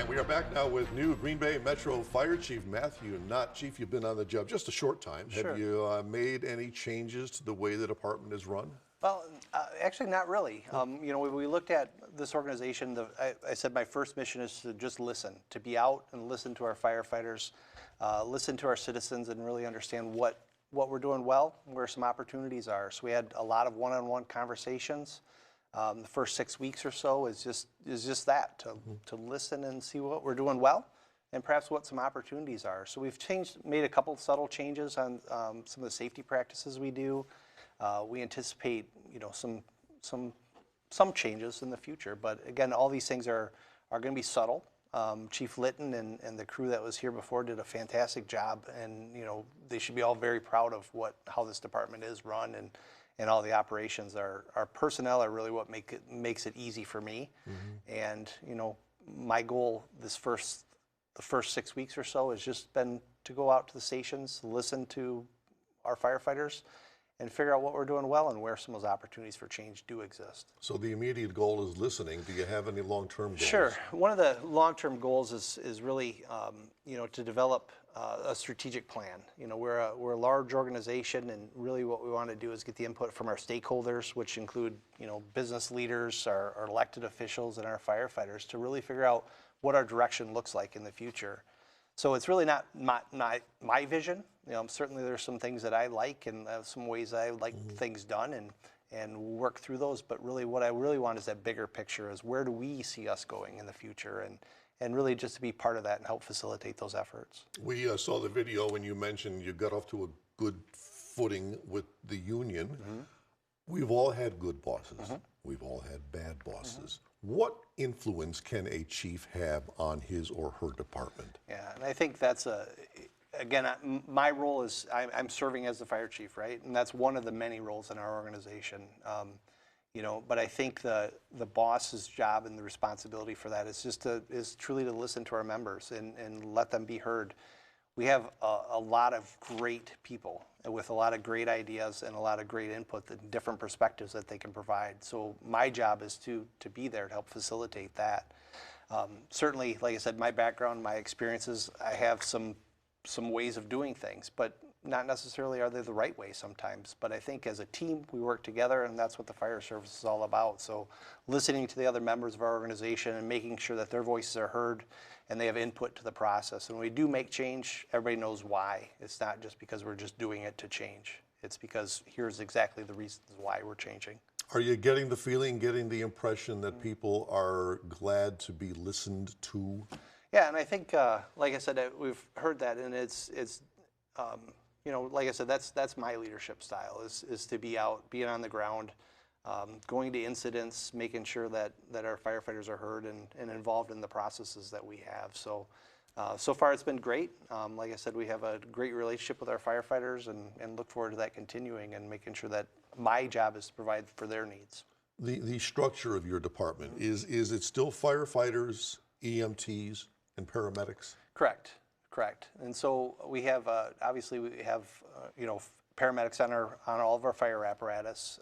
And we are back now with new Green Bay Metro Fire Chief Matthew Knott. Chief, you've been on the job just a short time. Sure. Have you made any changes to the way the department is run? Well, actually not really. You know, when we looked at this organization, I said my first mission is to just listen, to be out and listen to our firefighters, listen to our citizens, and really understand what we're doing well, where some opportunities are. So we had a lot of one-on-one conversations. The first 6 weeks or so is just that, to listen and see what we're doing well, and perhaps what some opportunities are. So we've made a couple subtle changes on some of the safety practices we do. We anticipate, you know, some changes in the future, but again, all these things are going to be subtle. Chief Litton and the crew that was here before did a fantastic job, and you know, they should be all very proud of how this department is run, and all the operations. Our personnel are really what makes it easy for me. And you know, my goal the first 6 weeks or so has just been to go out to the stations, listen to our firefighters, and figure out what we're doing well and where some of those opportunities for change do exist. So the immediate goal is listening. Do you have any long-term goals? Sure. One of the long-term goals is really, you know, to develop a strategic plan. You know, we're a large organization, and really what we want to do is get the input from our stakeholders, which include, you know, business leaders, our elected officials, and our firefighters, to really figure out what our direction looks like in the future. So it's really not my vision. You know, certainly there's some things that I like, and some ways I like things done, and work through those. But really, what I really want is that bigger picture: is where do we see us going in the future, and really just to be part of that and help facilitate those efforts. We saw the video when you mentioned you got off to a good footing with the union. We've all had good bosses. We've all had bad bosses. What influence can a chief have on his or her department? Yeah, and I think that's again, my role is I'm serving as the fire chief, right? And that's one of the many roles in our organization. You know, but I think the boss's job and the responsibility for that is truly to listen to our members and let them be heard. We have a lot of great people with a lot of great ideas and a lot of great input and different perspectives that they can provide. So my job is to be there to help facilitate that. Certainly, like I said, my background, my experiences, I have some ways of doing things, but not necessarily are they the right way sometimes. But I think as a team, we work together, and that's what the fire service is all about. So listening to the other members of our organization and making sure that their voices are heard and they have input to the process. And when we do make change, everybody knows why. It's not just because we're just doing it to change. It's because here's exactly the reasons why we're changing. Are you getting the feeling, getting the impression that people are glad to be listened to? Yeah, and I think, like I said, we've heard that, and it's you know, like I said, that's my leadership style, is to be out, being on the ground, going to incidents, making sure that our firefighters are heard and involved in the processes that we have. So, so far it's been great. Like I said, we have a great relationship with our firefighters, and look forward to that continuing and making sure that my job is to provide for their needs. The structure of your department, is it still firefighters, EMTs, and paramedics? Correct. And so we have, obviously we have, you know, paramedics on all of our fire apparatus.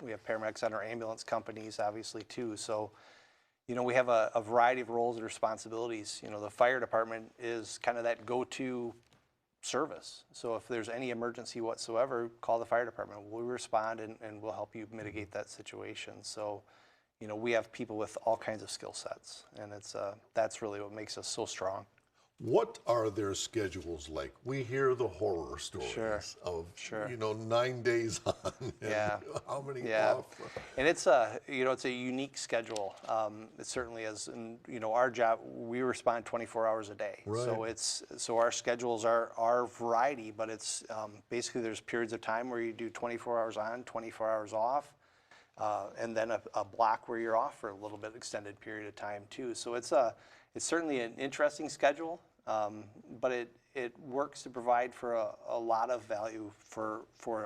We have paramedics on our ambulance companies, obviously, too. So, you know, we have a variety of roles and responsibilities. You know, the fire department is kind of that go-to service. So if there's any emergency whatsoever, call the fire department. We'll respond, and we'll help you mitigate that situation. So, you know, we have people with all kinds of skill sets, and that's really what makes us so strong. What are their schedules like? We hear the horror stories of, you know, 9 days on and how many off. And it's you know, it's a unique schedule. It certainly is. And, you know, our job, we respond 24 hours a day. Right. So our schedules are variety, but it's basically there's periods of time where you do 24 hours on, 24 hours off. And then a block where you're off for a little bit extended period of time too. So it's certainly an interesting schedule, but it works to provide for a lot of value for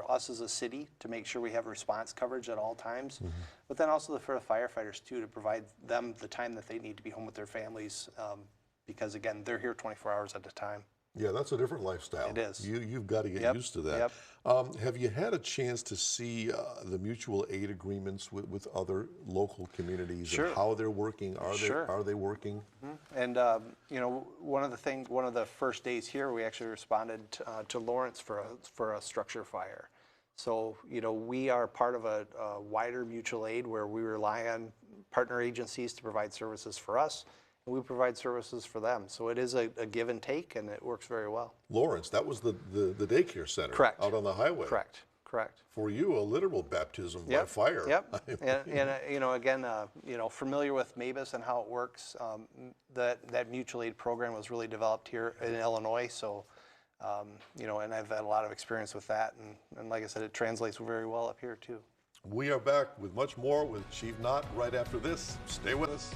us as a city to make sure we have response coverage at all times, but then also for the firefighters too, to provide them the time that they need to be home with their families, because again, they're here 24 hours at a time. Yeah, that's a different lifestyle. It is. You've got to get Yep, used to that. yep. Have you had a chance to see the mutual aid agreements with other local communities Sure. and how they're working? Sure. Are they working? And you know, one of the first days here, we actually responded to Lawrence for a structure fire. So you know, we are part of a wider mutual aid where we rely on partner agencies to provide services for us, and we provide services for them. So it is a give and take, and it works very well. Lawrence, that was the daycare center Correct. out on the highway. Correct. Correct. For you, a literal baptism by Yep. fire. Yep. And you know, again, you know, familiar with MABUS and how it works. That mutual aid program was really developed here in Illinois. So, you know, and I've had a lot of experience with that. And like I said, it translates very well up here too. We are back with much more with Chief Knott right after this. Stay with us.